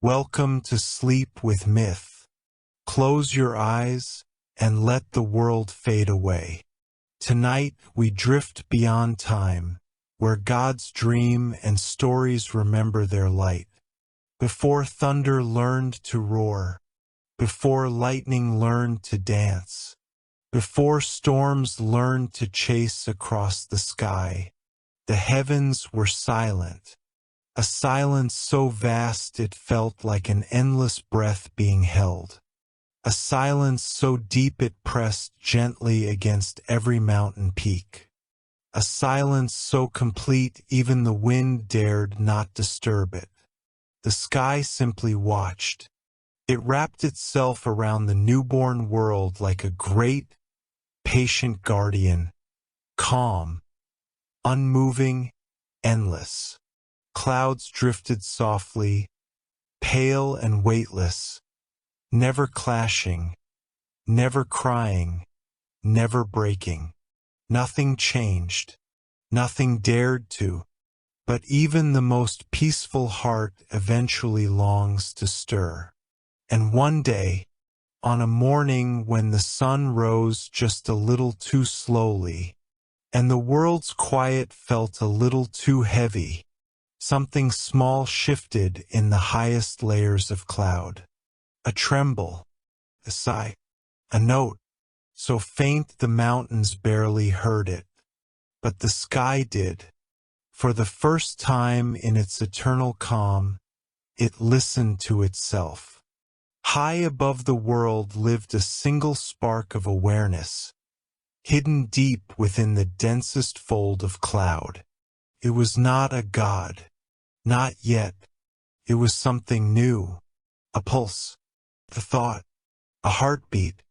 Welcome to Sleep with Myth. Close your eyes and let the world fade away. Tonight we drift beyond time, where gods dream and stories remember their light. Before thunder learned to roar, before lightning learned to dance, before storms learned to chase across the sky, the heavens were silent. A silence so vast it felt like an endless breath being held. A silence so deep it pressed gently against every mountain peak. A silence so complete even the wind dared not disturb it. The sky simply watched. It wrapped itself around the newborn world like a great, patient guardian, calm, unmoving, endless. Clouds drifted softly, pale and weightless, never clashing, never crying, never breaking. Nothing changed, nothing dared to, but even the most peaceful heart eventually longs to stir. And one day, on a morning when the sun rose just a little too slowly, and the world's quiet felt a little too heavy, something small shifted in the highest layers of cloud. A tremble, a sigh, a note, so faint the mountains barely heard it. But the sky did. For the first time in its eternal calm, it listened to itself. High above the world lived a single spark of awareness, hidden deep within the densest fold of cloud. It was not a god. Not yet. It was something new. A pulse. A thought. A heartbeat.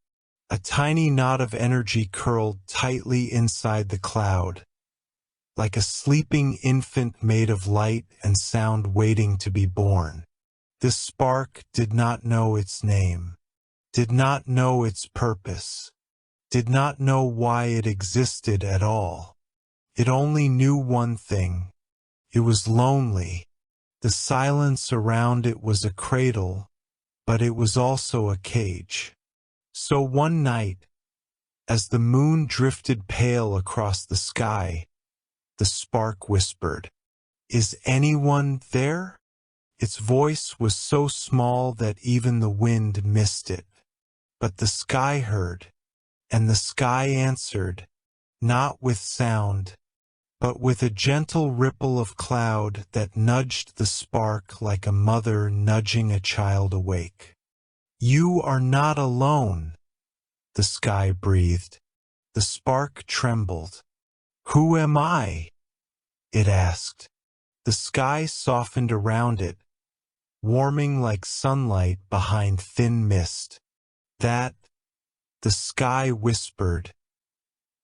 A tiny knot of energy curled tightly inside the cloud, like a sleeping infant made of light and sound waiting to be born. This spark did not know its name, did not know its purpose, did not know why it existed at all. It only knew one thing. It was lonely. The silence around it was a cradle, but it was also a cage. So one night, as the moon drifted pale across the sky, the spark whispered, "Is anyone there?" Its voice was so small that even the wind missed it. But the sky heard, and the sky answered, not with sound, but with a gentle ripple of cloud that nudged the spark like a mother nudging a child awake. "You are not alone," the sky breathed. The spark trembled. "Who am I?" it asked. The sky softened around it, warming like sunlight behind thin mist. "That," the sky whispered,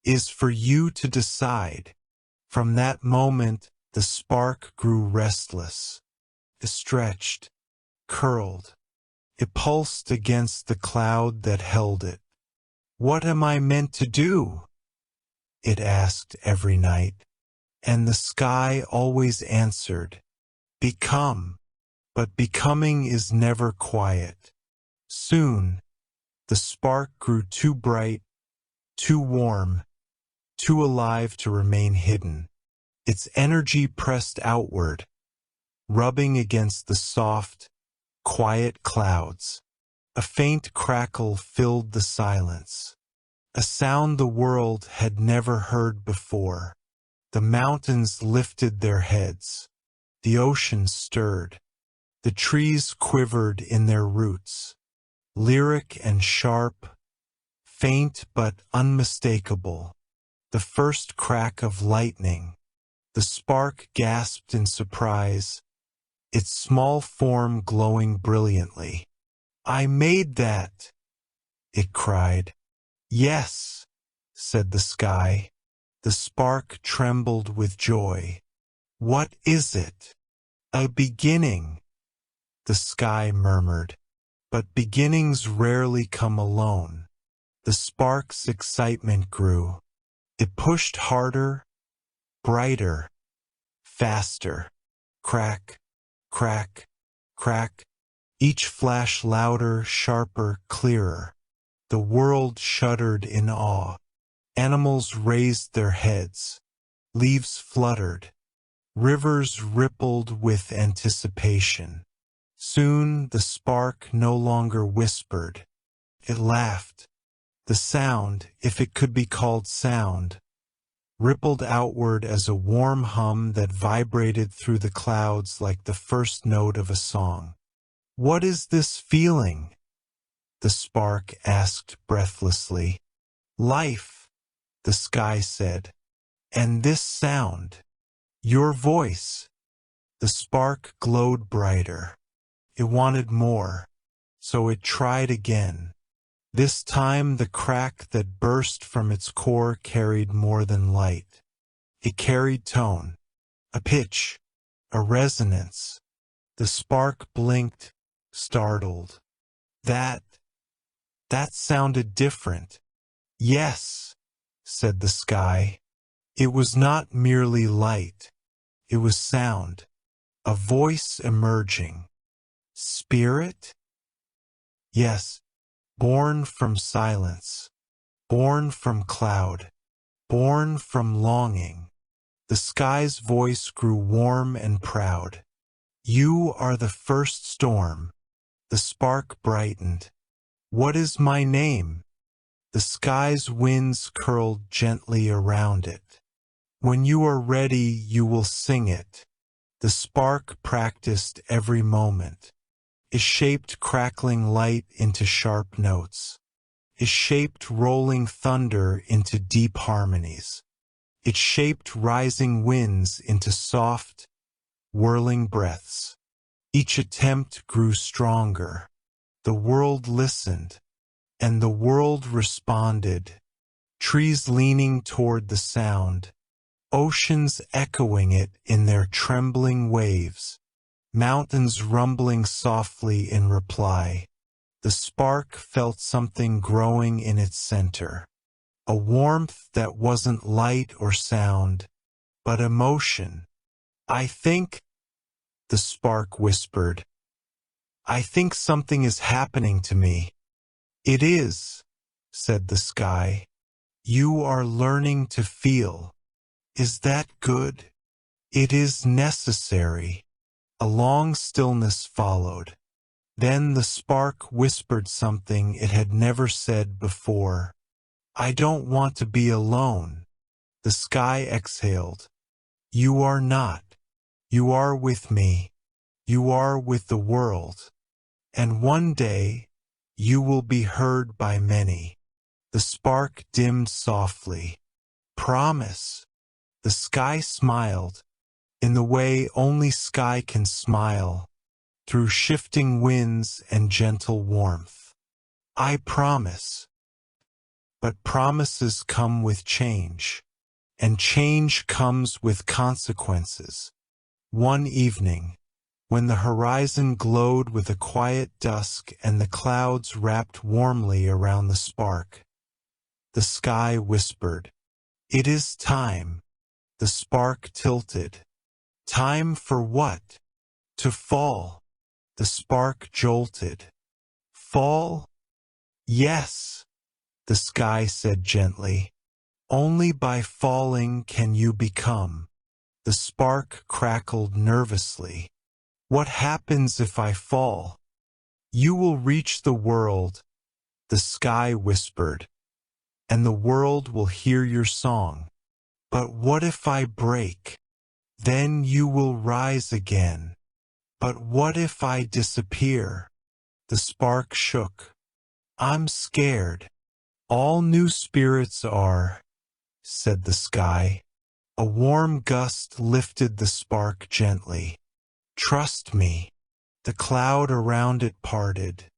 "is for you to decide." From that moment, the spark grew restless. It stretched, curled. It pulsed against the cloud that held it. "What am I meant to do?" it asked every night. And the sky always answered, "Become." But becoming is never quiet. Soon, the spark grew too bright, too warm, too alive to remain hidden. Its energy pressed outward, rubbing against the soft, quiet clouds. A faint crackle filled the silence, a sound the world had never heard before. The mountains lifted their heads. The ocean stirred. The trees quivered in their roots, lyric and sharp, faint but unmistakable. The first crack of lightning. The spark gasped in surprise, its small form glowing brilliantly. "I made that," it cried. "Yes," said the sky. The spark trembled with joy. "What is it?" "A beginning," the sky murmured. But beginnings rarely come alone. The spark's excitement grew. It pushed harder, brighter, faster. Crack, crack, crack. each flash louder, sharper, clearer. The world shuddered in awe. Animals raised their heads. Leaves fluttered. Rivers rippled with anticipation. Soon the spark no longer whispered. It laughed. The sound, if it could be called sound, rippled outward as a warm hum that vibrated through the clouds like the first note of a song. "What is this feeling?" the spark asked breathlessly. "Life," the sky said. "And this sound, your voice." The spark glowed brighter. It wanted more, so it tried again. This time the crack that burst from its core carried more than light. It carried tone, a pitch, a resonance. The spark blinked, startled. That sounded different." "Yes," said the sky. "It was not merely light. It was sound, a voice emerging. Spirit? Yes, born from silence, born from cloud, born from longing." The sky's voice grew warm and proud. "You are the first storm." The spark brightened. "What is my name?" The sky's winds curled gently around it. "When you are ready, you will sing it." The spark practiced every moment. It shaped crackling light into sharp notes. It shaped rolling thunder into deep harmonies. It shaped rising winds into soft, whirling breaths. Each attempt grew stronger. The world listened, and the world responded. Trees leaning toward the sound, oceans echoing it in their trembling waves. Mountains rumbling softly in reply. The spark felt something growing in its center. A warmth that wasn't light or sound, but emotion. "I think," the spark whispered, "I think something is happening to me." "It is," said the sky. "You are learning to feel. Is that good? It is necessary." A long stillness followed. Then the spark whispered something it had never said before. "I don't want to be alone." The sky exhaled. "You are not. You are with me. You are with the world. And one day, you will be heard by many." The spark dimmed softly. "Promise." The sky smiled, in the way only sky can smile, through shifting winds and gentle warmth. "I promise." But promises come with change, and change comes with consequences. One evening, when the horizon glowed with a quiet dusk and the clouds wrapped warmly around the spark, the sky whispered, "It is time." The spark tilted. "Time for what?" "To fall." The spark jolted. "Fall?" "Yes," the sky said gently. "Only by falling can you become." The spark crackled nervously. "What happens if I fall?" "You will reach the world," the sky whispered, "and the world will hear your song. But what if I break? Then you will rise again. But what if I disappear?" The spark shook. "I'm scared." "All new spirits are," said the sky. A warm gust lifted the spark gently. "Trust me." The cloud around it parted,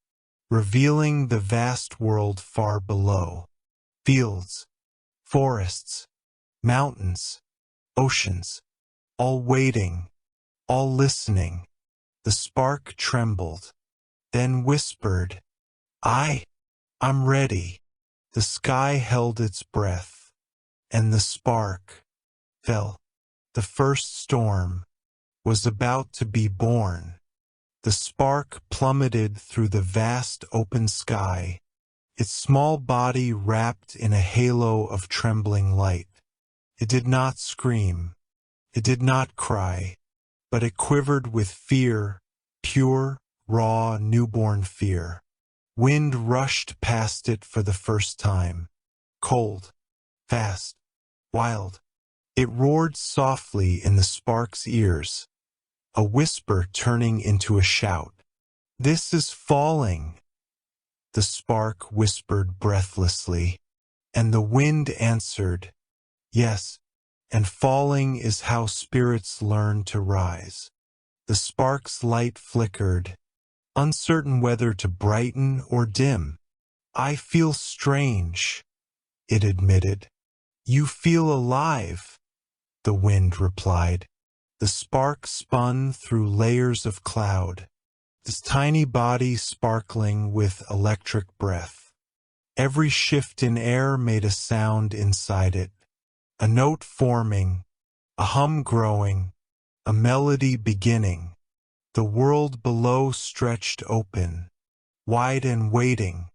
revealing the vast world far below. Fields, forests, mountains, oceans, all waiting, all listening. The spark trembled, then whispered, I'm ready." The sky held its breath, and the spark fell. The first storm was about to be born. The spark plummeted through the vast open sky, its small body wrapped in a halo of trembling light. It did not scream. It did not cry, but it quivered with fear, pure, raw, newborn fear. Wind rushed past it for the first time. Cold, fast, wild. It roared softly in the spark's ears, a whisper turning into a shout. "This is falling," the spark whispered breathlessly, and the wind answered, "Yes, and falling is how spirits learn to rise." The spark's light flickered, uncertain whether to brighten or dim. "I feel strange," it admitted. "You feel alive," the wind replied. The spark spun through layers of cloud, its tiny body sparkling with electric breath. Every shift in air made a sound inside it, a note forming, a hum growing, a melody beginning. The world below stretched open, wide and waiting.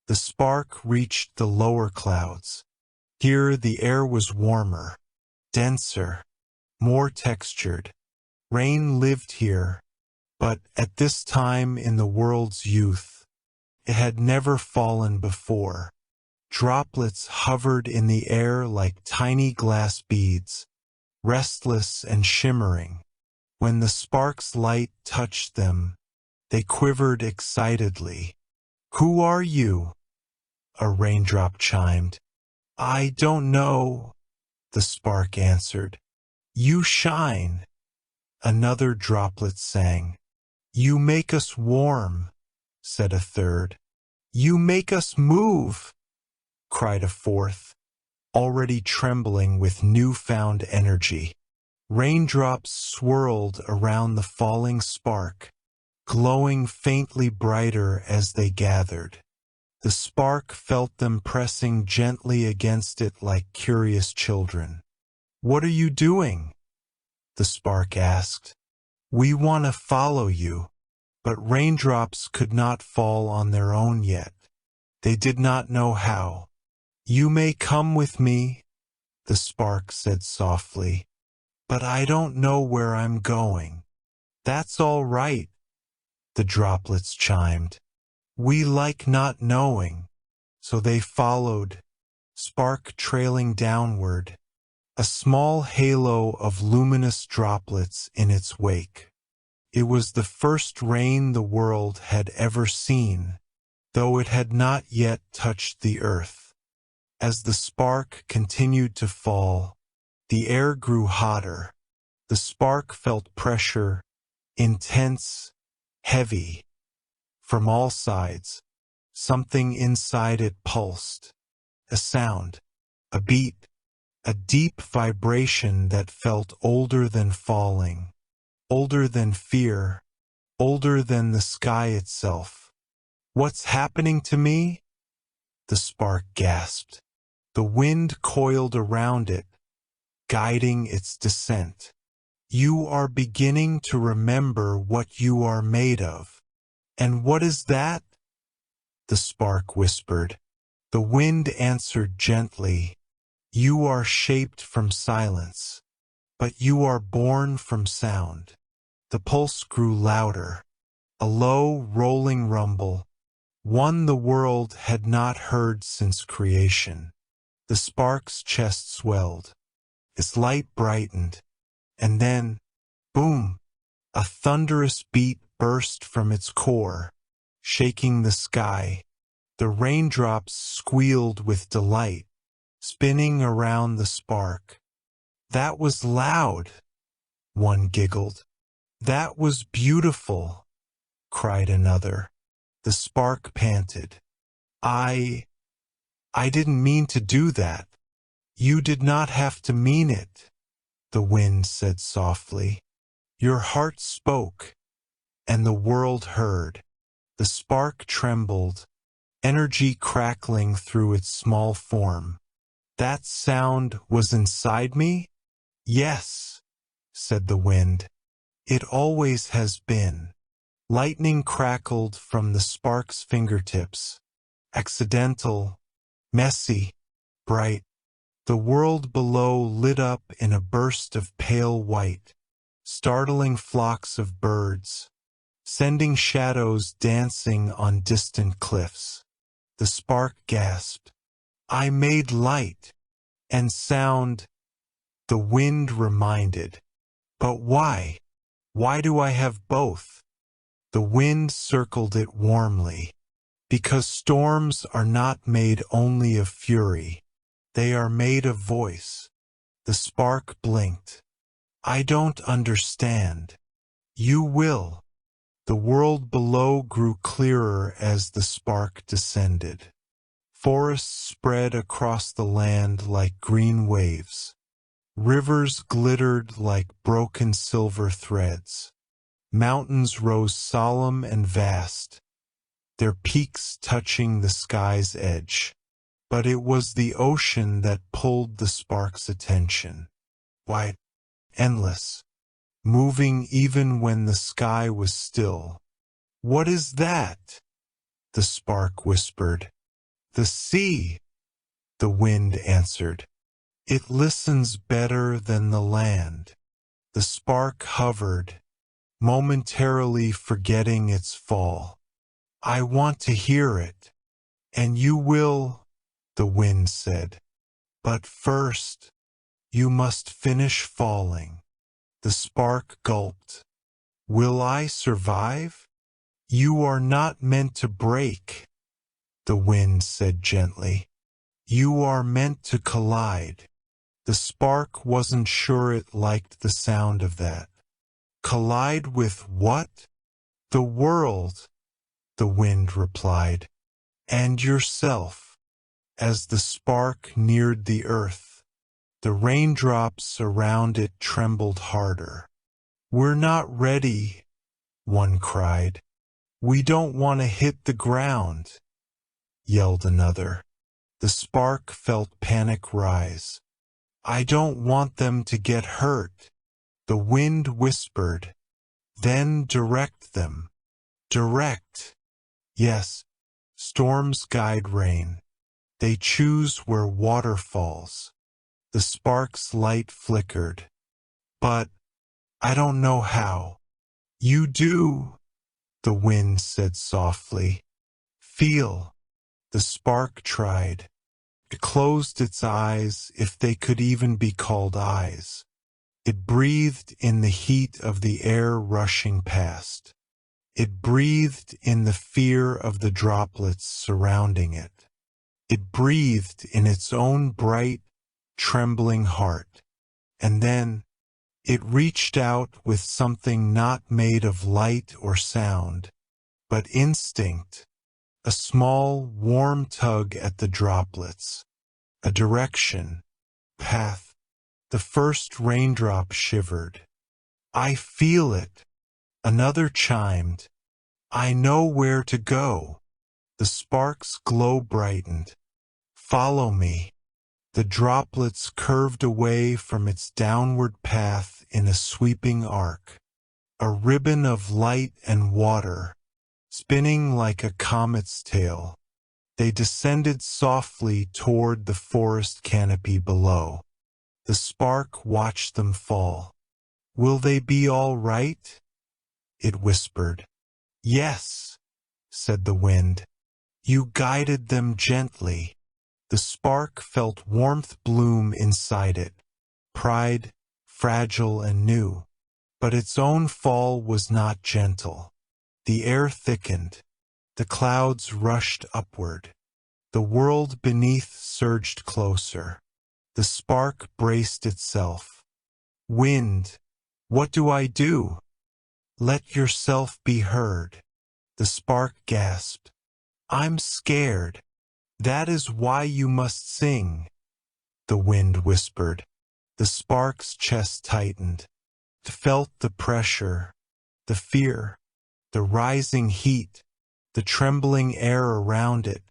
The spark reached the lower clouds. Here the air was warmer, denser, more textured. Rain lived here, but at this time in the world's youth, it had never fallen before. Droplets hovered in the air like tiny glass beads, restless and shimmering. When the spark's light touched them, they quivered excitedly. "Who are you?" a raindrop chimed. "I don't know," the spark answered. "You shine," another droplet sang. "You make us warm," said a third. "You make us move," cried a fourth, already trembling with newfound energy. Raindrops swirled around the falling spark, glowing faintly brighter as they gathered. The spark felt them pressing gently against it like curious children. "What are you doing?" the spark asked. "We want to follow you." But raindrops could not fall on their own yet. They did not know how. "You may come with me," the spark said softly, "but I don't know where I'm going." "That's all right," the droplets chimed. "We like not knowing." So they followed, spark trailing downward, a small halo of luminous droplets in its wake. It was the first rain the world had ever seen, though it had not yet touched the earth. As the spark continued to fall, the air grew hotter. The spark felt pressure, intense, heavy. From all sides, something inside it pulsed. A sound, a beat, a deep vibration that felt older than falling, older than fear, older than the sky itself. "What's happening to me?" the spark gasped. The wind coiled around it, guiding its descent. "You are beginning to remember what you are made of." "And what is that?" the spark whispered. The wind answered gently, "You are shaped from silence, but you are born from sound." The pulse grew louder, a low, rolling rumble, one the world had not heard since creation. The spark's chest swelled, its light brightened, and then, boom, a thunderous beat burst from its core, shaking the sky. The raindrops squealed with delight, spinning around the spark. "That was loud," one giggled. "That was beautiful," cried another. The spark panted. I didn't mean to do that." "You did not have to mean it," the wind said softly. "Your heart spoke, and the world heard." The spark trembled, energy crackling through its small form. "That sound was inside me?" "Yes," said the wind. "It always has been." Lightning crackled from the spark's fingertips. Accidental, messy, bright. The world below lit up in a burst of pale white, startling flocks of birds, sending shadows dancing on distant cliffs. The spark gasped. I made light and sound, the wind reminded. But why? Why do I have both? The wind circled it warmly. Because storms are not made only of fury. They are made of voice. The spark blinked. I don't understand. You will. The world below grew clearer as the spark descended. Forests spread across the land like green waves. Rivers glittered like broken silver threads. Mountains rose solemn and vast, their peaks touching the sky's edge. But it was the ocean that pulled the spark's attention. Wide, endless, moving even when the sky was still. What is that? The spark whispered. The sea, the wind answered. It listens better than the land. The spark hovered, momentarily forgetting its fall. I want to hear it. And you will, the wind said. But first, you must finish falling. The spark gulped. Will I survive? You are not meant to break, the wind said gently. You are meant to collide. The spark wasn't sure it liked the sound of that. Collide with what? The world, the wind replied. And yourself. As the spark neared the earth, the raindrops around it trembled harder. We're not ready, one cried. We don't want to hit the ground, yelled another. The spark felt panic rise. I don't want them to get hurt, the wind whispered. Then direct them. Direct. Yes, storms guide rain. They choose where water falls. The spark's light flickered. But I don't know how. You do, the wind said softly. Feel. The spark tried. It closed its eyes, if they could even be called eyes. It breathed in the heat of the air rushing past. It breathed in the fear of the droplets surrounding it. It breathed in its own bright, trembling heart. And then it reached out with something not made of light or sound, but instinct. A small, warm tug at the droplets. A direction. Path. The first raindrop shivered. I feel it. Another chimed. I know where to go. The spark's glow brightened. Follow me. The droplets curved away from its downward path in a sweeping arc. A ribbon of light and water, spinning like a comet's tail. They descended softly toward the forest canopy below. The spark watched them fall. Will they be all right? It whispered. Yes, said the wind. You guided them gently. The spark felt warmth bloom inside it. Pride, fragile and new. But its own fall was not gentle. The air thickened. The clouds rushed upward. The world beneath surged closer. The spark braced itself. Wind, what do I do? Let yourself be heard. The spark gasped. I'm scared. That is why you must sing, the wind whispered. The spark's chest tightened. It felt the pressure, the fear, the rising heat, the trembling air around it,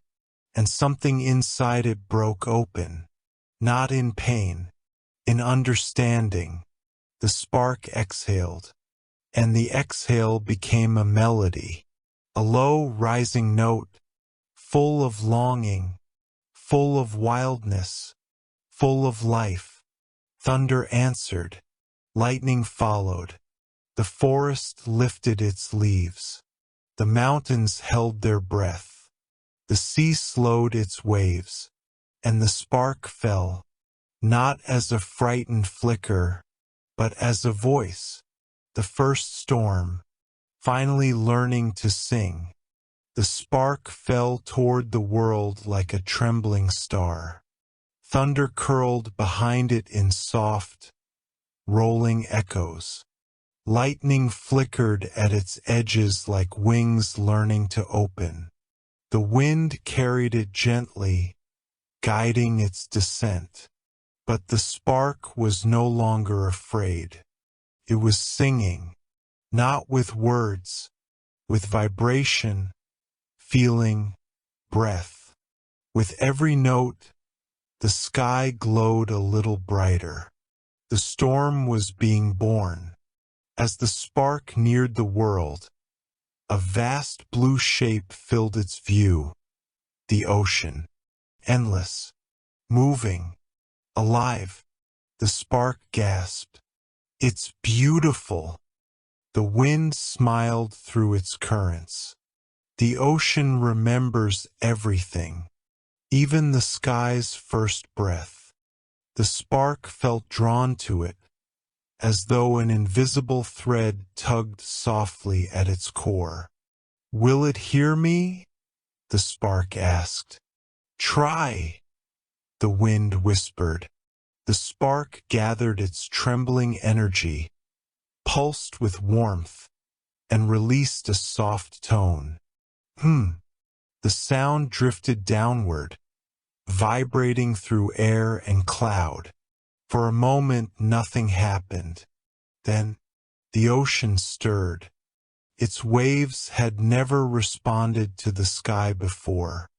and something inside it broke open, not in pain, in understanding. The spark exhaled. and the exhale became a melody, a low rising note, full of longing, full of wildness, full of life. Thunder answered, lightning followed, the forest lifted its leaves, the mountains held their breath, the sea slowed its waves, and the spark fell, not as a frightened flicker, but as a voice, the first storm, finally learning to sing. The spark fell toward the world like a trembling star. Thunder curled behind it in soft, rolling echoes. Lightning flickered at its edges like wings learning to open. The wind carried it gently, guiding its descent. But the spark was no longer afraid. It was singing, not with words, with vibration, feeling, breath. With every note, the sky glowed a little brighter. The storm was being born. As the spark neared the world, a vast blue shape filled its view. The ocean, endless, moving, alive. The spark gasped. It's beautiful. The wind smiled through its currents. The ocean remembers everything, even the sky's first breath. The spark felt drawn to it, as though an invisible thread tugged softly at its core. Will it hear me? The spark asked. Try, the wind whispered. The spark gathered its trembling energy, pulsed with warmth, and released a soft tone. The sound drifted downward, vibrating through air and cloud. For a moment nothing happened. Then the ocean stirred. Its waves had never responded to the sky before,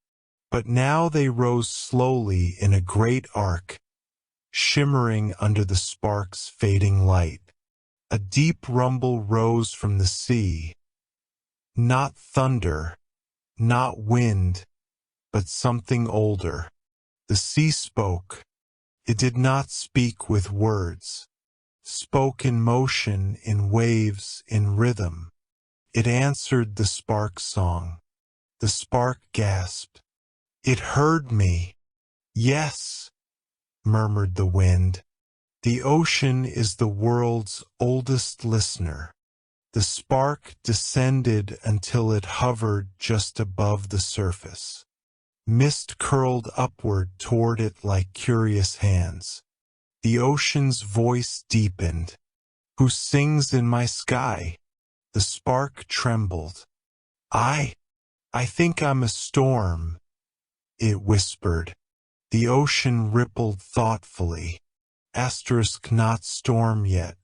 but now they rose slowly in a great arc, shimmering under the spark's fading light. A deep rumble rose from the sea. Not thunder, not wind, but something older. The sea spoke. It did not speak with words. Spoke in motion, in waves, in rhythm. It answered the spark's song. The spark gasped. It heard me. Yes, murmured the wind. The ocean is the world's oldest listener. The spark descended until it hovered just above the surface. Mist curled upward toward it like curious hands. The ocean's voice deepened. Who sings in my sky? The spark trembled. I think I'm a storm, it whispered. The ocean rippled thoughtfully. Asterisk not storm yet.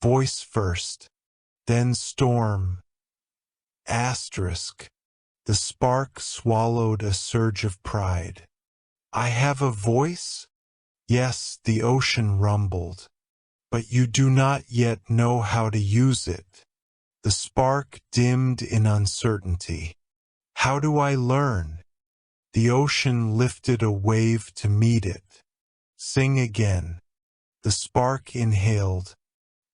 Voice first, then storm. Asterisk. The spark swallowed a surge of pride. I have a voice? Yes, the ocean rumbled. But you do not yet know how to use it. The spark dimmed in uncertainty. How do I learn? The ocean lifted a wave to meet it. Sing again. The spark inhaled,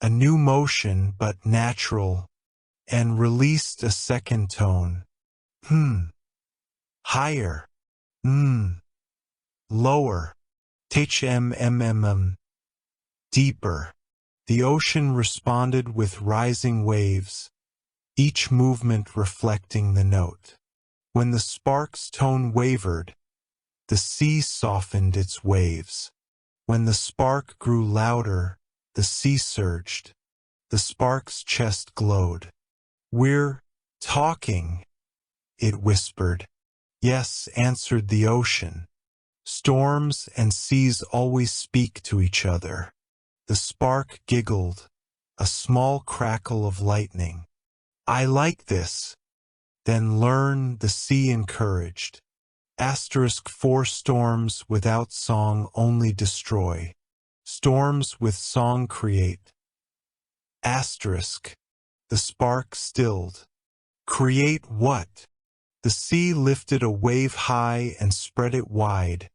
a new motion but natural, and released a second tone. Higher. Lower. Deeper. The ocean responded with rising waves, each movement reflecting the note. When the spark's tone wavered, the sea softened its waves. When the spark grew louder, the sea surged. The spark's chest glowed. We're talking, it whispered. Yes, answered the ocean. Storms and seas always speak to each other. The spark giggled, a small crackle of lightning. I like this. Then learn, the sea encouraged. Asterisk 4 storms without song only destroy. Storms with song create. Asterisk. The spark stilled. Create what? The sea lifted a wave high and spread it wide,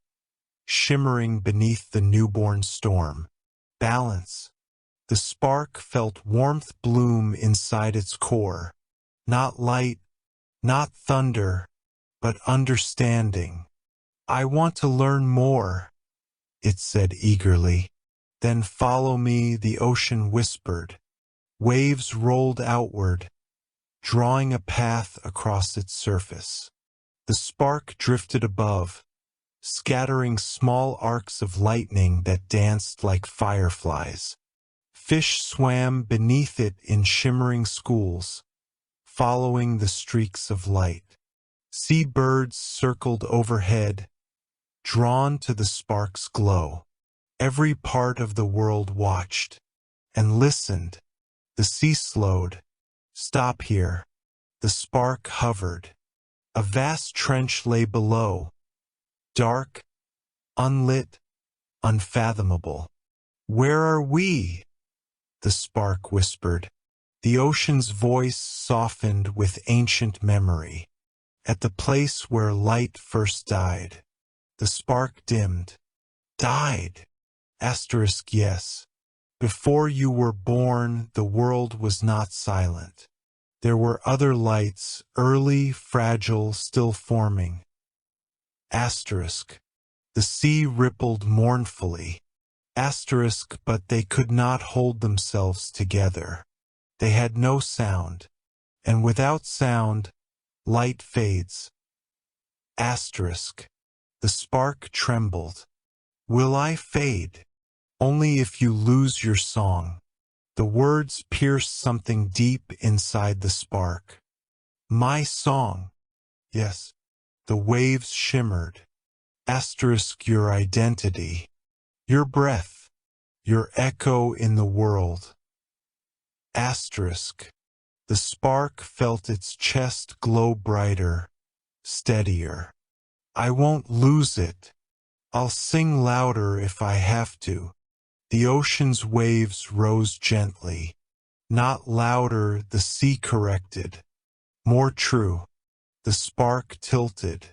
shimmering beneath the newborn storm. Balance. The spark felt warmth bloom inside its core. Not light, not thunder, but understanding. I want to learn more, it said eagerly. Then follow me, the ocean whispered. Waves rolled outward, drawing a path across its surface. The spark drifted above, scattering small arcs of lightning that danced like fireflies. Fish swam beneath it in shimmering schools, following the streaks of light. Seabirds circled overhead, drawn to the spark's glow. Every part of the world watched and listened. The sea slowed. Stop here. The spark hovered. A vast trench lay below, dark, unlit, unfathomable. Where are we? The spark whispered. The ocean's voice softened with ancient memory. At the place where light first died. The spark dimmed. Died? Asterisk yes. Before you were born, the world was not silent. There were other lights, early, fragile, still forming. Asterisk. The sea rippled mournfully. Asterisk, but they could not hold themselves together. They had no sound, and without sound, light fades. Asterisk. The spark trembled. Will I fade? Only if you lose your song. The words pierced something deep inside the spark. My song. Yes. The waves shimmered. Asterisk your identity. Your breath. Your echo in the world. Asterisk. The spark felt its chest glow brighter, steadier. I won't lose it. I'll sing louder if I have to. The ocean's waves rose gently. Not louder, the sea corrected. More true. The spark tilted.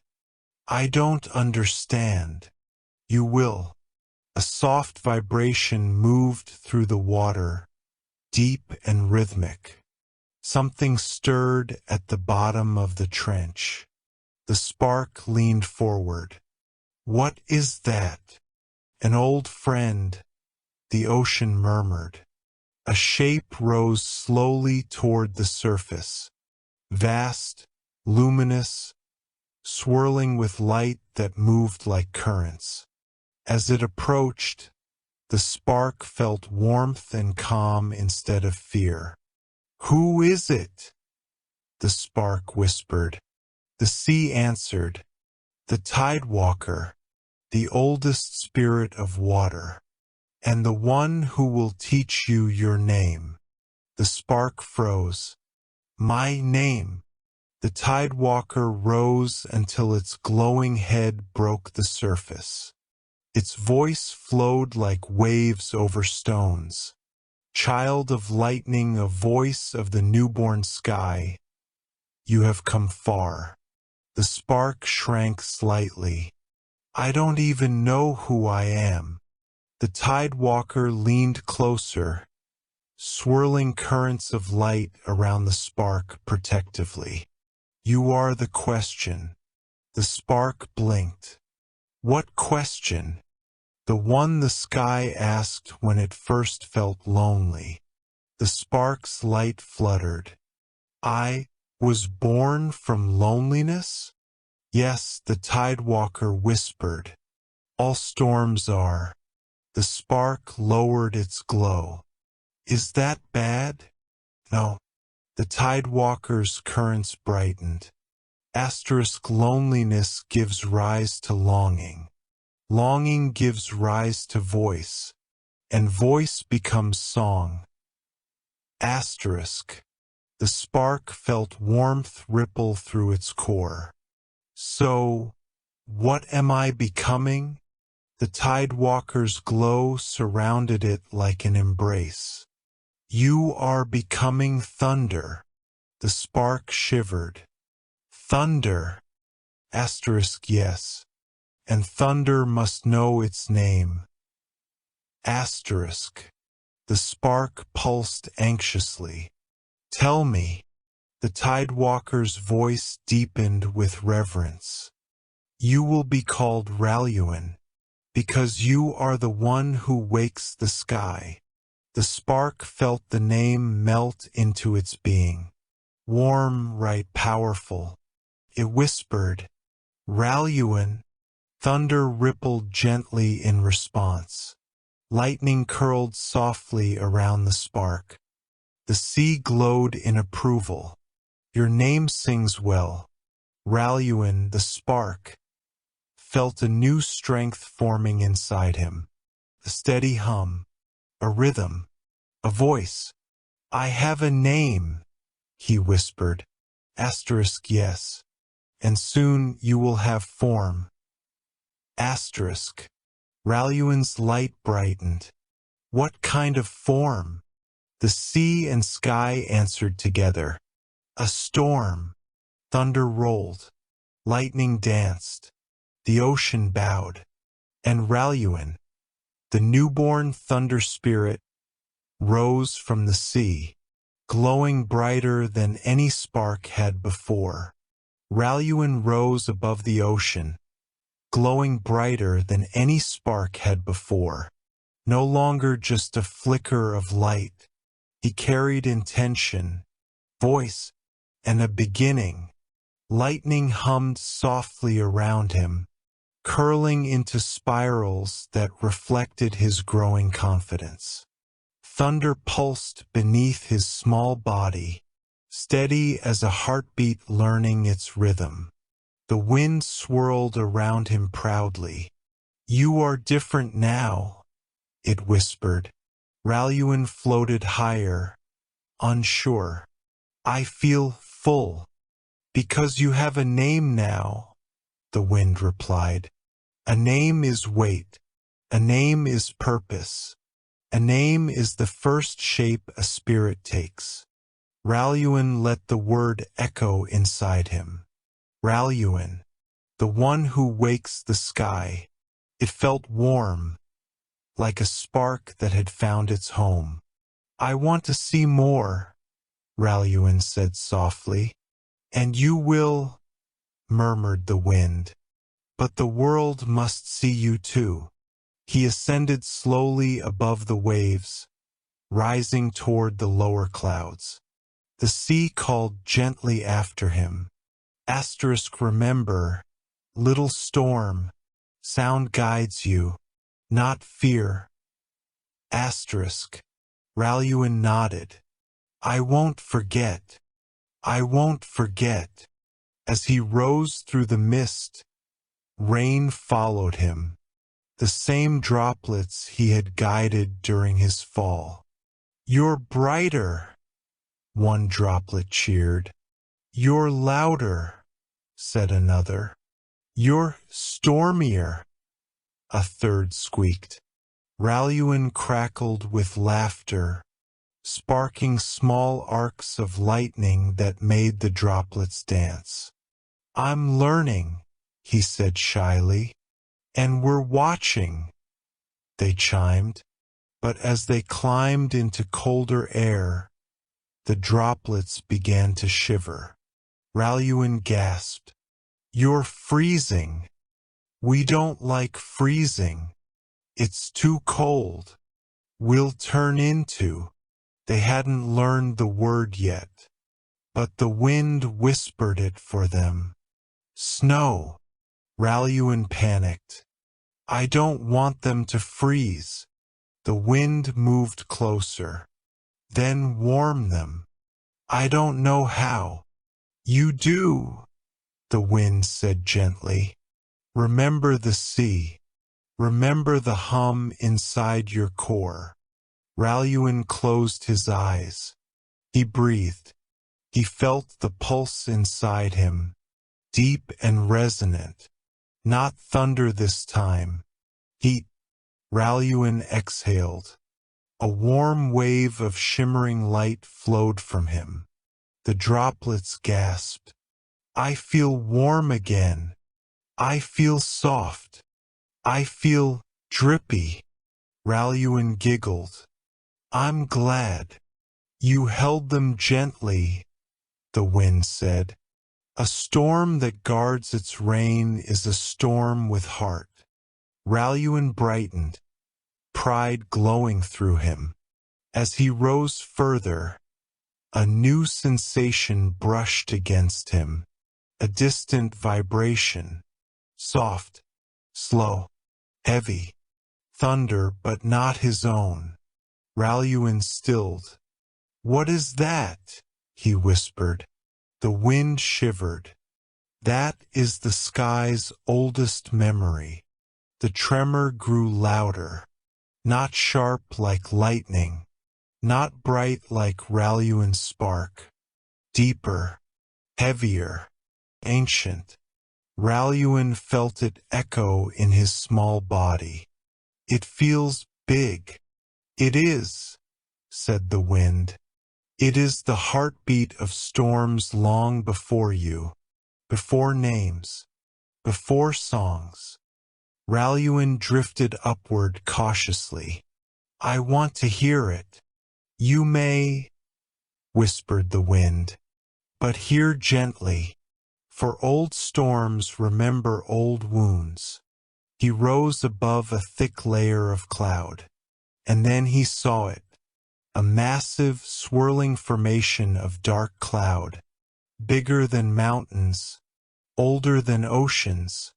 I don't understand. You will. A soft vibration moved through the water, deep and rhythmic. Something stirred at the bottom of the trench. The spark leaned forward. What is that? An old friend, the ocean murmured. A shape rose slowly toward the surface, vast, luminous, swirling with light that moved like currents. As it approached, the spark felt warmth and calm instead of fear. Who is it? The spark whispered. The sea answered. The Tidewalker, the oldest spirit of water, and the one who will teach you your name. The spark froze. My name. The Tidewalker rose until its glowing head broke the surface. Its voice flowed like waves over stones. Child of lightning, a voice of the newborn sky. You have come far. The spark shrank slightly. I don't even know who I am. The Tidewalker leaned closer, swirling currents of light around the spark protectively. You are the question. The spark blinked. What question? The one the sky asked when it first felt lonely. The spark's light fluttered. I was born from loneliness? Yes, the Tidewalker whispered. All storms are. The spark lowered its glow. Is that bad? No. The Tidewalker's currents brightened. Asterisk loneliness gives rise to longing. Longing gives rise to voice, and voice becomes song. Asterisk. The spark felt warmth ripple through its core. So, what am I becoming? The Tidewalker's glow surrounded it like an embrace. You are becoming thunder. The spark shivered. Thunder. Asterisk yes. And thunder must know its name. Asterisk. The spark pulsed anxiously. Tell me. The Tidewalker's voice deepened with reverence. You will be called Raluin, because you are the one who wakes the sky. The spark felt the name melt into its being. Warm, right, powerful. It whispered, Raluin. Thunder rippled gently in response. Lightning curled softly around the spark. The sea glowed in approval. Your name sings well. Raluin, the spark, felt a new strength forming inside him. A steady hum, a rhythm, a voice. I have a name, he whispered. Asterisk yes. And soon you will have form. Asterisk. Raluin's light brightened. What kind of form? The sea and sky answered together. A storm. Thunder rolled. Lightning danced. The ocean bowed. And Raluin, the newborn thunder spirit, rose from the sea, glowing brighter than any spark had before. Raluin rose above the ocean, glowing brighter than any spark had before. No longer just a flicker of light. He carried intention, voice, and a beginning. Lightning hummed softly around him, curling into spirals that reflected his growing confidence. Thunder pulsed beneath his small body, steady as a heartbeat learning its rhythm. The wind swirled around him proudly. You are different now, it whispered. Raluin floated higher, unsure. I feel full. Because you have a name now, the wind replied. A name is weight. A name is purpose. A name is the first shape a spirit takes. Raluin let the word echo inside him. Raluin, the one who wakes the sky. It felt warm, like a spark that had found its home. I want to see more, Raluin said softly. And you will, murmured the wind. But the world must see you too. He ascended slowly above the waves, rising toward the lower clouds. The sea called gently after him. Asterisk remember, little storm, sound guides you, not fear. Asterisk. Raluin nodded. I won't forget. I won't forget. As he rose through the mist, rain followed him, the same droplets he had guided during his fall. You're brighter, one droplet cheered. You're louder, said another. You're stormier, a third squeaked. Raluin crackled with laughter, sparking small arcs of lightning that made the droplets dance. I'm learning, he said shyly. And we're watching, they chimed. But as they climbed into colder air, the droplets began to shiver. Raluin gasped. You're freezing. We don't like freezing. It's too cold. We'll turn into. They hadn't learned the word yet, but the wind whispered it for them. Snow. Raluin panicked. I don't want them to freeze. The wind moved closer. Then warm them. I don't know how. You do, the wind said gently. Remember the sea. Remember the hum inside your core. Raluin closed his eyes. He breathed. He felt the pulse inside him, deep and resonant. Not thunder this time. Heat. Raluin exhaled. A warm wave of shimmering light flowed from him. The droplets gasped. I feel warm again. I feel soft. I feel drippy. Raluan giggled. I'm glad. You held them gently, the wind said. A storm that guards its rain is a storm with heart. Raluan brightened, pride glowing through him. As he rose further, a new sensation brushed against him, a distant vibration, soft, slow, heavy, thunder but not his own. Raluan stilled. What is that? He whispered. The wind shivered. That is the sky's oldest memory. The tremor grew louder, not sharp like lightning, not bright like Raluan's spark, deeper, heavier, ancient. Raluan felt it echo in his small body. It feels big. It is, said the wind. It is the heartbeat of storms long before you, before names, before songs. Raluan drifted upward cautiously. I want to hear it. You may, whispered the wind, but hear gently, for old storms remember old wounds. He rose above a thick layer of cloud, and then he saw it, a massive, swirling formation of dark cloud, bigger than mountains, older than oceans,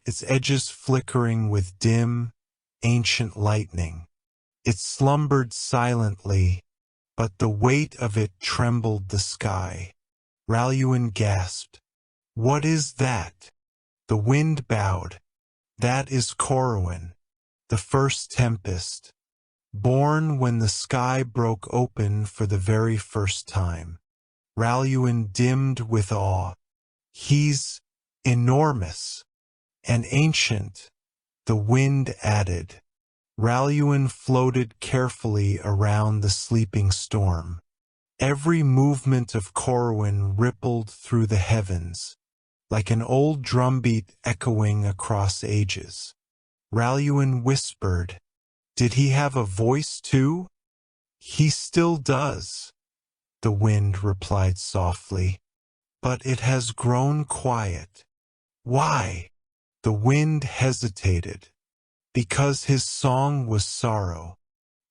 its edges flickering with dim, ancient lightning. It slumbered silently, but the weight of it trembled the sky. Raluan gasped. What is that? The wind bowed. That is Corwin, the first tempest, born when the sky broke open for the very first time. Raluan dimmed with awe. He's enormous and ancient, the wind added. Raluan floated carefully around the sleeping storm. Every movement of Corwin rippled through the heavens, like an old drumbeat echoing across ages. Raluan whispered, Did he have a voice too? He still does, the wind replied softly, but it has grown quiet. Why? The wind hesitated. Because his song was sorrow.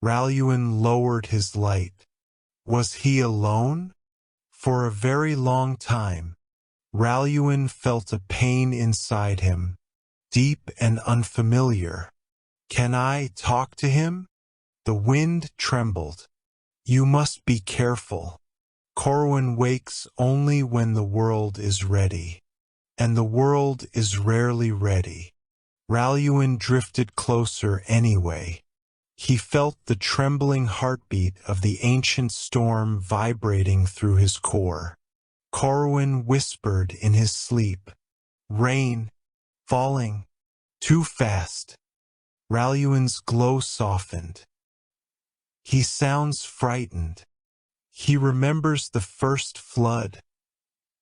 Raluan lowered his light. Was he alone? For a very long time, Raluan felt a pain inside him, deep and unfamiliar. Can I talk to him? The wind trembled. You must be careful. Corwin wakes only when the world is ready, and the world is rarely ready. Raluan drifted closer anyway. He felt the trembling heartbeat of the ancient storm vibrating through his core. Corwin whispered in his sleep, Rain, falling, too fast. Raluan's glow softened. He sounds frightened. He remembers the first flood,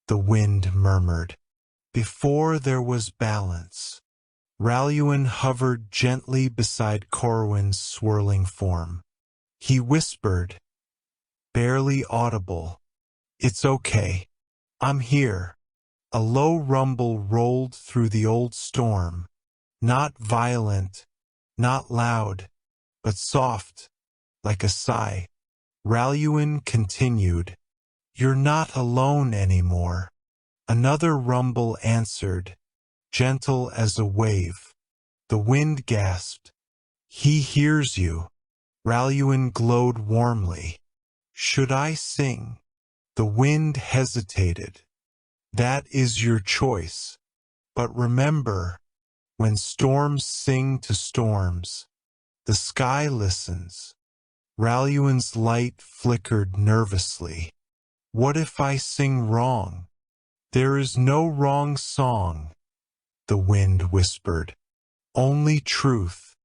the wind murmured. Before there was balance. Raluan hovered gently beside Corwin's swirling form. He whispered, barely audible, It's okay. I'm here. A low rumble rolled through the old storm, not violent, not loud, but soft, like a sigh. Raluan continued, You're not alone anymore. Another rumble answered, gentle as a wave. The wind gasped. He hears you. Raluan glowed warmly. Should I sing? The wind hesitated. That is your choice. But remember, when storms sing to storms, the sky listens. Raluan's light flickered nervously. What if I sing wrong? There is no wrong song, the wind whispered. Only truth.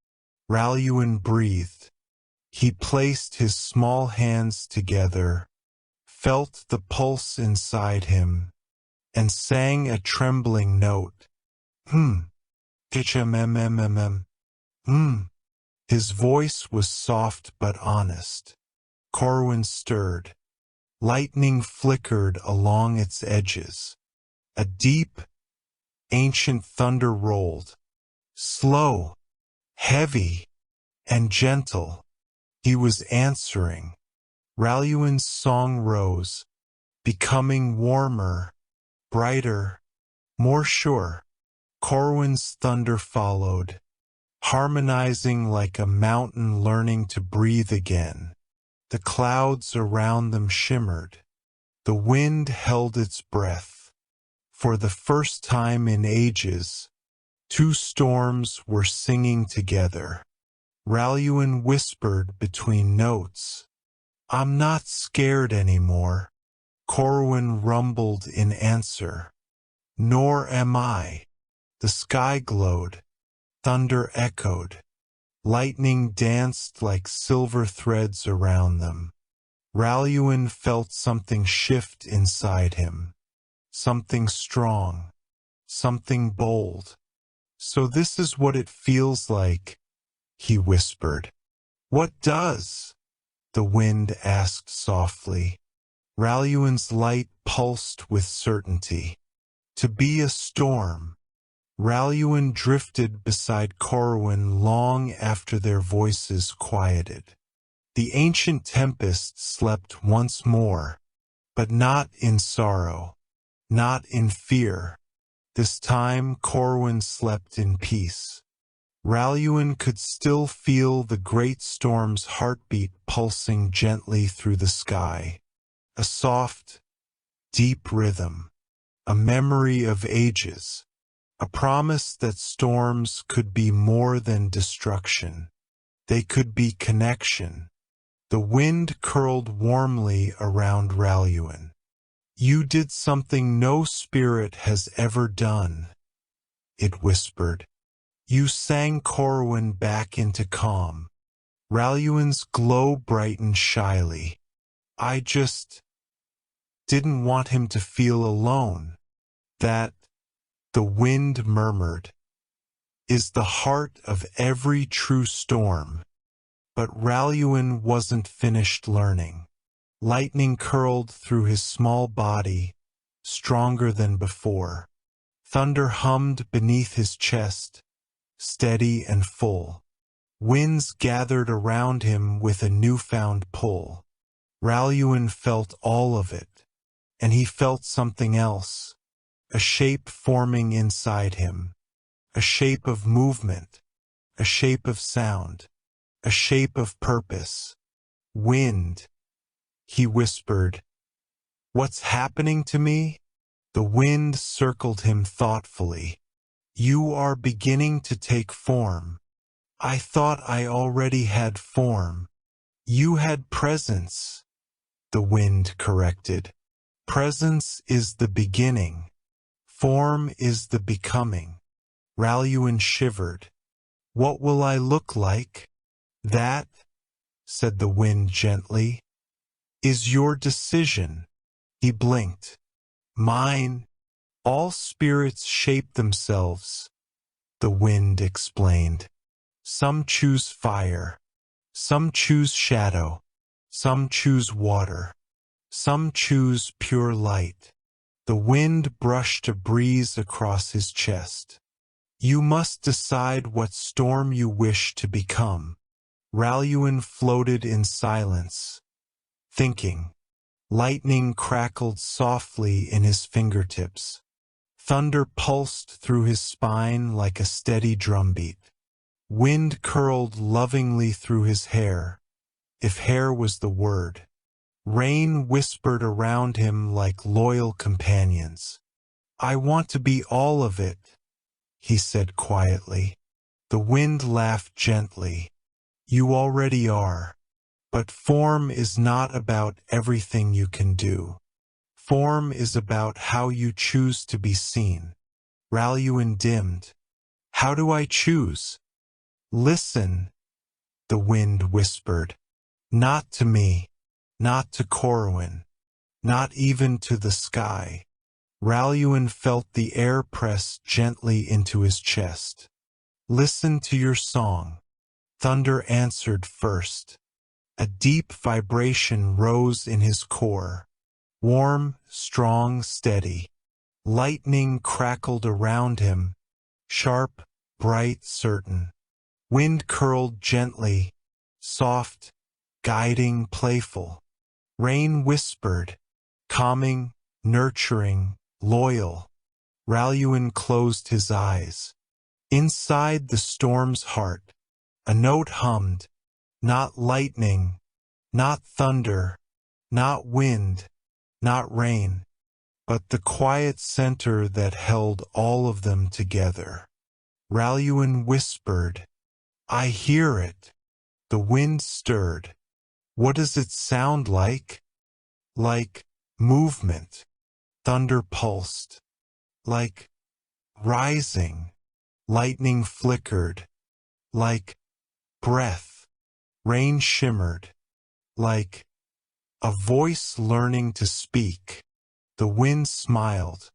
Raluan breathed. He placed his small hands together, felt the pulse inside him, and sang a trembling note. Hmm. Hmm. His voice was soft but honest. Corwin stirred. Lightning flickered along its edges. A deep, ancient thunder rolled. Slow, heavy, and gentle. He was answering. Raluan's song rose, becoming warmer, brighter, more sure. Corwin's thunder followed, harmonizing like a mountain learning to breathe again. The clouds around them shimmered. The wind held its breath. For the first time in ages, two storms were singing together. Raluan whispered between notes, "I'm not scared anymore." Corwin rumbled in answer, "Nor am I." The sky glowed. Thunder echoed. Lightning danced like silver threads around them. Raluan felt something shift inside him. Something strong. Something bold. "So this is what it feels like," he whispered. "What does?" the wind asked softly. Raluan's light pulsed with certainty. "To be a storm." Raluan drifted beside Corwin long after their voices quieted. The ancient tempest slept once more, but not in sorrow, not in fear. This time Corwin slept in peace. Raluan could still feel the great storm's heartbeat pulsing gently through the sky. A soft, deep rhythm, a memory of ages, a promise that storms could be more than destruction. They could be connection. The wind curled warmly around Raluan. "You did something no spirit has ever done," it whispered. You sang Corwin back into calm. Raluan's glow brightened shyly. "I just didn't want him to feel alone." That, the wind murmured, is the heart of every true storm. But Raluan wasn't finished learning. Lightning curled through his small body, stronger than before. Thunder hummed beneath his chest, steady and full. Winds gathered around him with a newfound pull. Raluan felt all of it, and he felt something else, a shape forming inside him, a shape of movement, a shape of sound, a shape of purpose. "Wind," he whispered, "what's happening to me?" The wind circled him thoughtfully. "You are beginning to take form." "I thought I already had form." "You had presence," the wind corrected. "Presence is the beginning. Form is the becoming." Raluan shivered. "What will I look like?" "That," said the wind gently, "is your decision." He blinked. "Mine." "All spirits shape themselves," the wind explained. "Some choose fire. Some choose shadow. Some choose water. Some choose pure light." The wind brushed a breeze across his chest. "You must decide what storm you wish to become." Raluan floated in silence, thinking. Lightning crackled softly in his fingertips. Thunder pulsed through his spine like a steady drumbeat. Wind curled lovingly through his hair, if hair was the word. Rain whispered around him like loyal companions. "I want to be all of it," he said quietly. The wind laughed gently. "You already are. But form is not about everything you can do. Form is about how you choose to be seen." Raluan dimmed. "How do I choose?" "Listen," the wind whispered. Not to me, not to Corwin, not even to the sky. Raluin felt the air press gently into his chest. Listen to your song. Thunder answered first. A deep vibration rose in his core. Warm, strong, steady. Lightning crackled around him. Sharp, bright, certain. Wind curled gently. Soft, guiding, playful. Rain whispered. Calming, nurturing, loyal. Raluin closed his eyes. Inside the storm's heart, a note hummed. Not lightning, not thunder, not wind, not rain, but the quiet center that held all of them together. Raluin whispered, I hear it. The wind stirred. What does it sound like? Like movement. Thunder pulsed. Like rising. Lightning flickered. Like breath. Rain shimmered. Like a voice learning to speak. The wind smiled.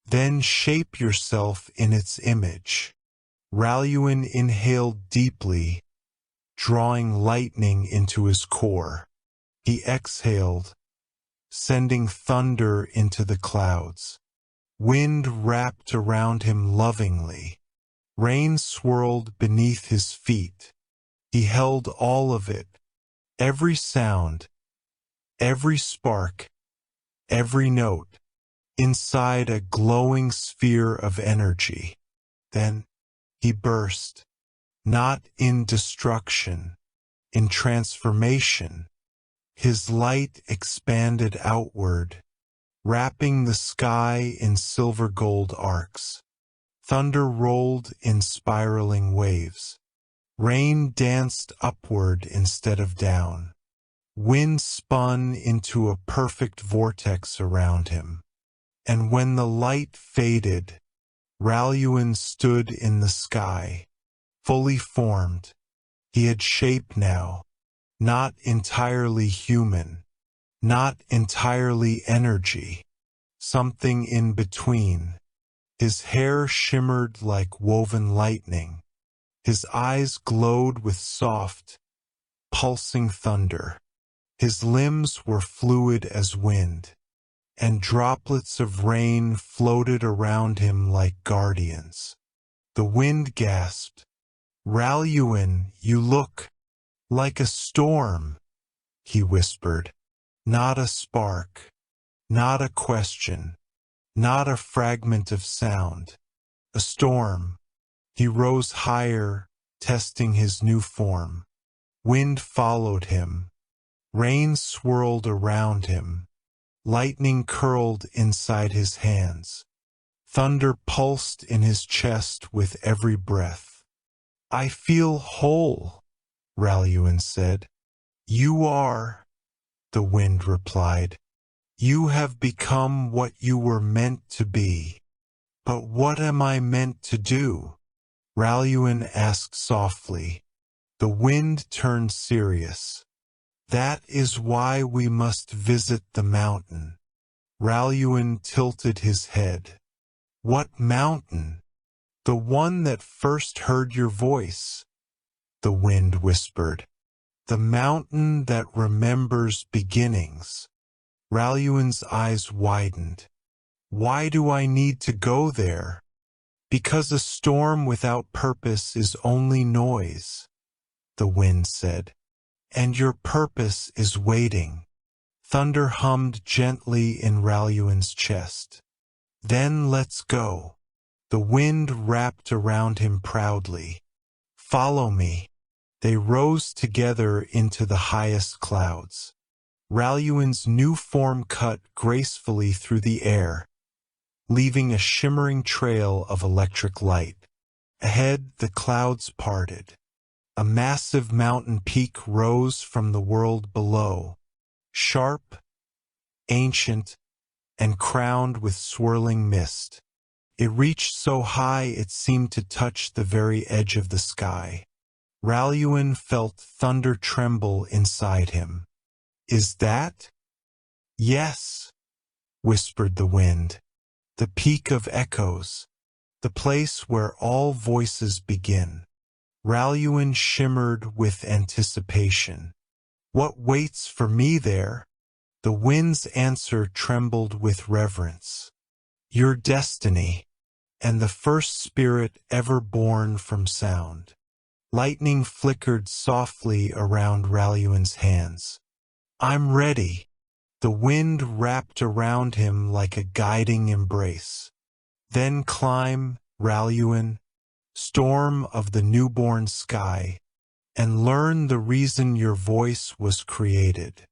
Then shape yourself in its image. Raluin inhaled deeply, drawing lightning into his core. He exhaled, sending thunder into the clouds. Wind wrapped around him lovingly. Rain swirled beneath his feet. He held all of it, every sound, every spark, every note, inside a glowing sphere of energy. Then he burst, not in destruction, in transformation. His light expanded outward, wrapping the sky in silver gold arcs. Thunder rolled in spiraling waves. Rain danced upward instead of down. Wind spun into a perfect vortex around him. And when the light faded, Raluin stood in the sky, fully formed. He had shape now, not entirely human, not entirely energy, something in between. His hair shimmered like woven lightning. His eyes glowed with soft, pulsing thunder. His limbs were fluid as wind, and droplets of rain floated around him like guardians. The wind gasped, Raluin, you look like a storm, he whispered. Not a spark, not a question, not a fragment of sound. A storm. He rose higher, testing his new form. Wind followed him. Rain swirled around him. Lightning curled inside his hands. Thunder pulsed in his chest with every breath. I feel whole, Raluin said. You are, the wind replied. You have become what you were meant to be. But what am I meant to do? Raluin asked softly. The wind turned serious. That is why we must visit the mountain. Raluin tilted his head. What mountain? The one that first heard your voice, the wind whispered. The mountain that remembers beginnings. Raluin's eyes widened. Why do I need to go there? Because a storm without purpose is only noise, the wind said. And your purpose is waiting. Thunder hummed gently in Raluin's chest. Then let's go. The wind wrapped around him proudly. Follow me. They rose together into the highest clouds. Raluin's new form cut gracefully through the air, leaving a shimmering trail of electric light. Ahead, the clouds parted. A massive mountain peak rose from the world below, sharp, ancient, and crowned with swirling mist. It reached so high it seemed to touch the very edge of the sky. Raluan felt thunder tremble inside him. Is that? Yes, whispered the wind. The peak of echoes. The place where all voices begin. Raluan shimmered with anticipation. What waits for me there? The wind's answer trembled with reverence. Your destiny, and the first spirit ever born from sound. Lightning flickered softly around Raluan's hands. I'm ready. The wind wrapped around him like a guiding embrace. Then climb, Raluan, storm of the newborn sky, and learn the reason your voice was created.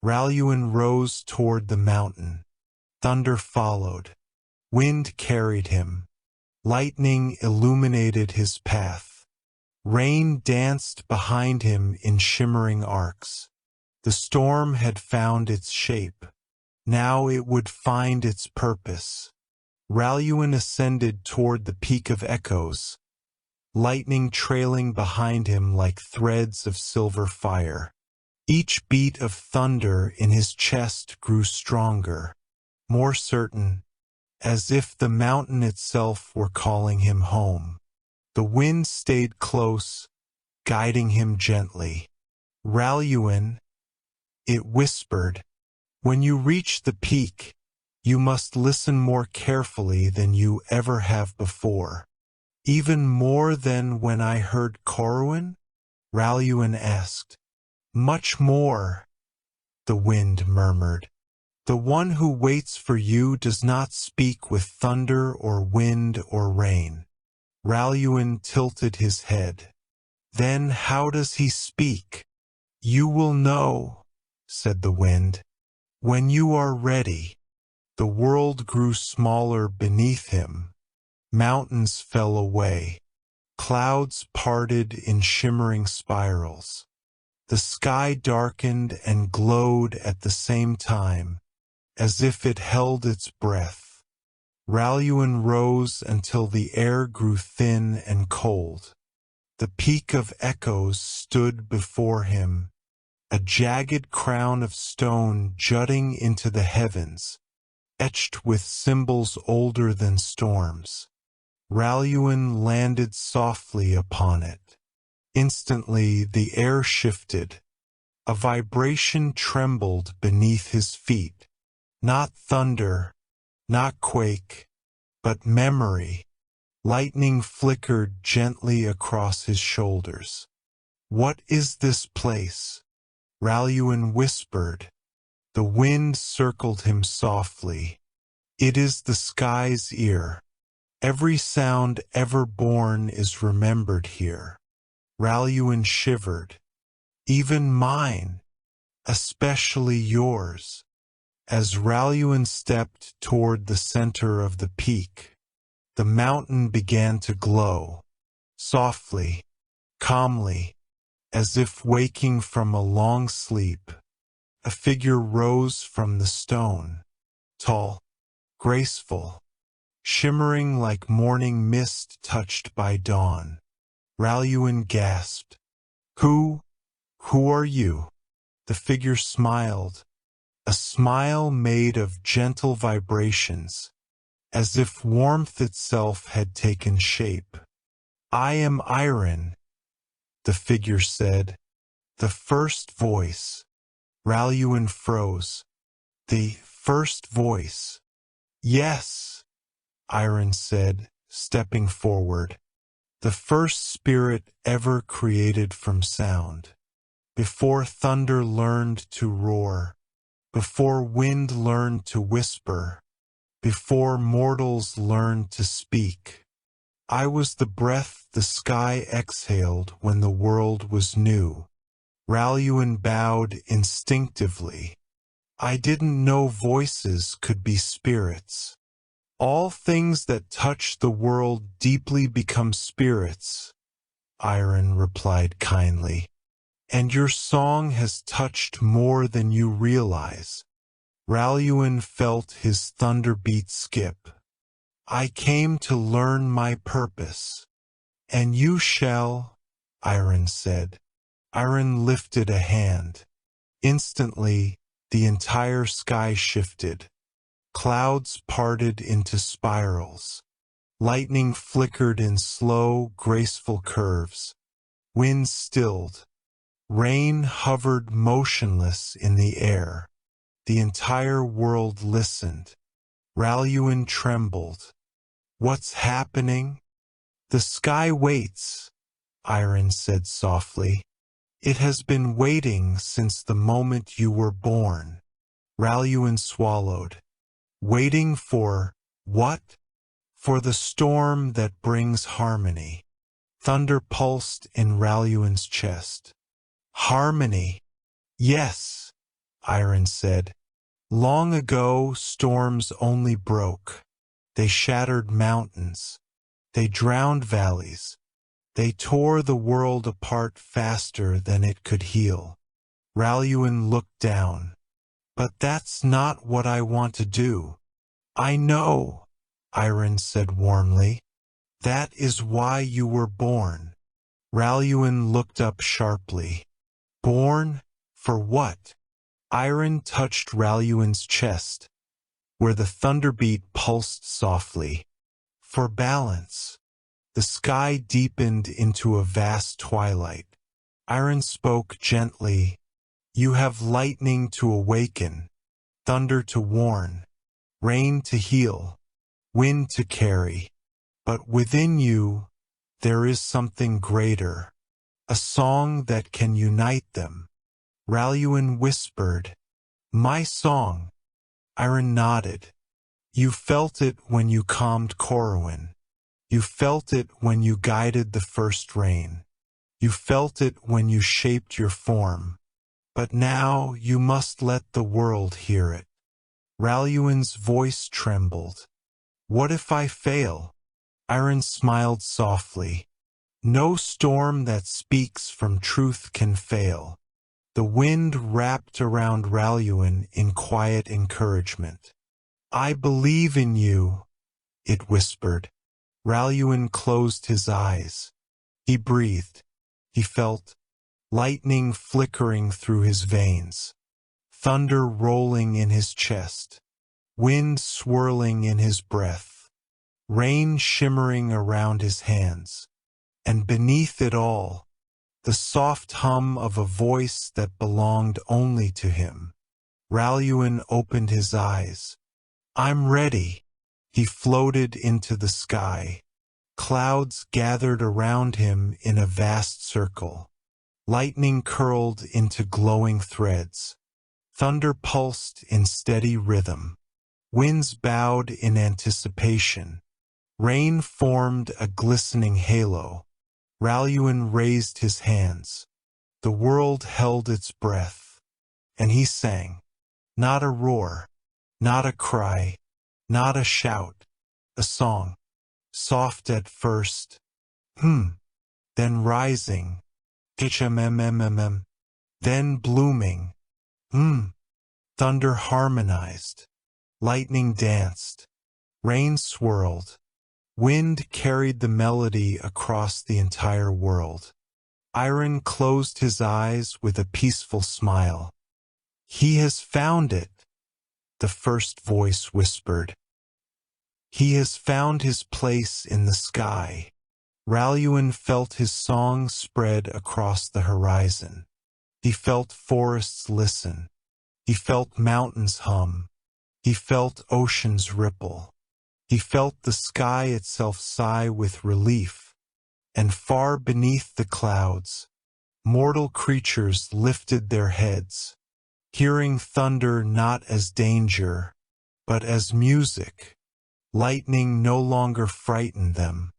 Raluan rose toward the mountain. Thunder followed. Wind carried him. Lightning illuminated his path. Rain danced behind him in shimmering arcs. The storm had found its shape. Now it would find its purpose. Raluan ascended toward the peak of echoes, lightning trailing behind him like threads of silver fire. Each beat of thunder in his chest grew stronger, more certain, as if the mountain itself were calling him home. The wind stayed close, guiding him gently. Raluan, it whispered, when you reach the peak, you must listen more carefully than you ever have before. Even more than when I heard Corwin? Raluan asked. Much more, the wind murmured. The one who waits for you does not speak with thunder or wind or rain. Raluan tilted his head. Then how does he speak? You will know, said the wind. When you are ready. The world grew smaller beneath him. Mountains fell away. Clouds parted in shimmering spirals. The sky darkened and glowed at the same time, as if it held its breath. Raluan rose until the air grew thin and cold. The peak of echoes stood before him, a jagged crown of stone jutting into the heavens, etched with symbols older than storms. Raluan landed softly upon it. Instantly the air shifted. A vibration trembled beneath his feet. Not thunder, not quake, but memory. Lightning flickered gently across his shoulders. What is this place? Raluan whispered. The wind circled him softly. It is the sky's ear. Every sound ever born is remembered here. Raluan shivered. Even mine, especially yours. As Raluan stepped toward the center of the peak, the mountain began to glow, softly, calmly, as if waking from a long sleep. A figure rose from the stone, tall, graceful, shimmering like morning mist touched by dawn. Raluan gasped. Who are you? The figure smiled. A smile made of gentle vibrations, as if warmth itself had taken shape. I am Iron, the figure said. The first voice. Raluan froze. The first voice. Yes, Iron said, stepping forward. The first spirit ever created from sound. Before thunder learned to roar. Before wind learned to whisper, before mortals learned to speak. I was the breath the sky exhaled when the world was new. Raluan bowed instinctively. I didn't know voices could be spirits. All things that touch the world deeply become spirits, Iron replied kindly. And your song has touched more than you realize. Raluan felt his thunderbeat skip. I came to learn my purpose. And you shall, Iron said. Iron lifted a hand. Instantly, the entire sky shifted. Clouds parted into spirals. Lightning flickered in slow, graceful curves. Wind stilled. Rain hovered motionless in the air. The entire world listened. Raluin trembled. What's happening? The sky waits, Iron said softly. It has been waiting since the moment you were born. Raluin swallowed. Waiting for what? For the storm that brings harmony. Thunder pulsed in Raluin's chest. Harmony. Yes, Iron said. Long ago, storms only broke. They shattered mountains. They drowned valleys. They tore the world apart faster than it could heal. Raluin looked down. But that's not what I want to do. I know, Iron said warmly. That is why you were born. Raluin looked up sharply. Born? For what? Iron touched Raluin's chest, where the thunderbeat pulsed softly. For balance. The sky deepened into a vast twilight. Iron spoke gently. You have lightning to awaken, thunder to warn, rain to heal, wind to carry. But within you, there is something greater, a song that can unite them. Raluin whispered, My song. Iron nodded. You felt it when you calmed Corwin. You felt it when you guided the first rain. You felt it when you shaped your form. But now you must let the world hear it. Raluin's voice trembled. What if I fail? Iron smiled softly. No storm that speaks from truth can fail. The wind wrapped around Raluin in quiet encouragement. I believe in you, it whispered. Raluin closed his eyes. He breathed. He felt lightning flickering through his veins, thunder rolling in his chest, wind swirling in his breath, rain shimmering around his hands, and beneath it all, the soft hum of a voice that belonged only to him. Raluin opened his eyes. I'm ready. He floated into the sky. Clouds gathered around him in a vast circle. Lightning curled into glowing threads. Thunder pulsed in steady rhythm. Winds bowed in anticipation. Rain formed a glistening halo. Raluin raised his hands. The world held its breath. And he sang. Not a roar. Not a cry. Not a shout. A song. Soft at first. Then rising. Then blooming. Thunder harmonized. Lightning danced. Rain swirled. Wind carried the melody across the entire world. Iron closed his eyes with a peaceful smile. He has found it, the first voice whispered. He has found his place in the sky. Raluin felt his song spread across the horizon. He felt forests listen. He felt mountains hum. He felt oceans ripple. He felt the sky itself sigh with relief. And far beneath the clouds, mortal creatures lifted their heads, hearing thunder not as danger, but as music. Lightning no longer frightened them.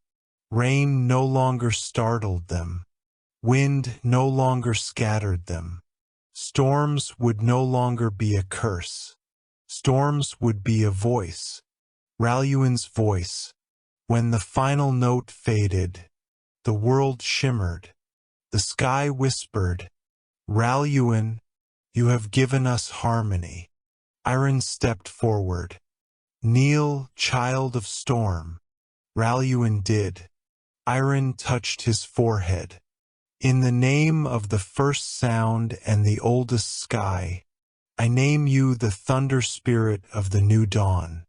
Rain no longer startled them. Wind no longer scattered them. Storms would no longer be a curse. Storms would be a voice. Raluin's voice. When the final note faded, the world shimmered. The sky whispered, Raluin, you have given us harmony. Iron stepped forward. Kneel, child of storm. Raluin did. Iron touched his forehead. In the name of the first sound and the oldest sky, I name you the thunder spirit of the new dawn,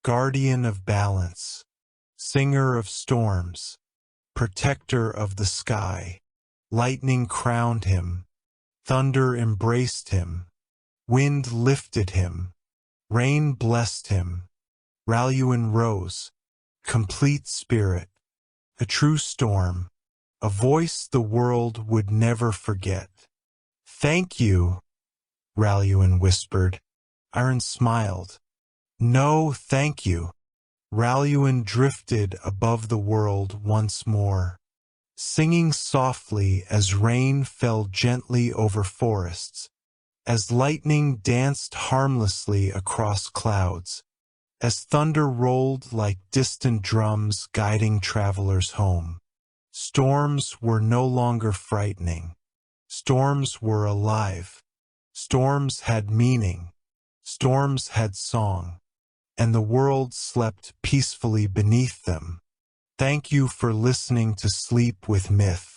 guardian of balance, singer of storms, protector of the sky. Lightning crowned him, thunder embraced him, wind lifted him, rain blessed him. Raluan rose, complete spirit, a true storm, a voice the world would never forget. Thank you, Raluan whispered. Iron smiled. No, thank you. Raluan drifted above the world once more, singing softly as rain fell gently over forests, as lightning danced harmlessly across clouds, as thunder rolled like distant drums guiding travelers home. Storms were no longer frightening. Storms were alive. Storms had meaning. Storms had song. And the world slept peacefully beneath them. Thank you for listening to Sleep with Myth.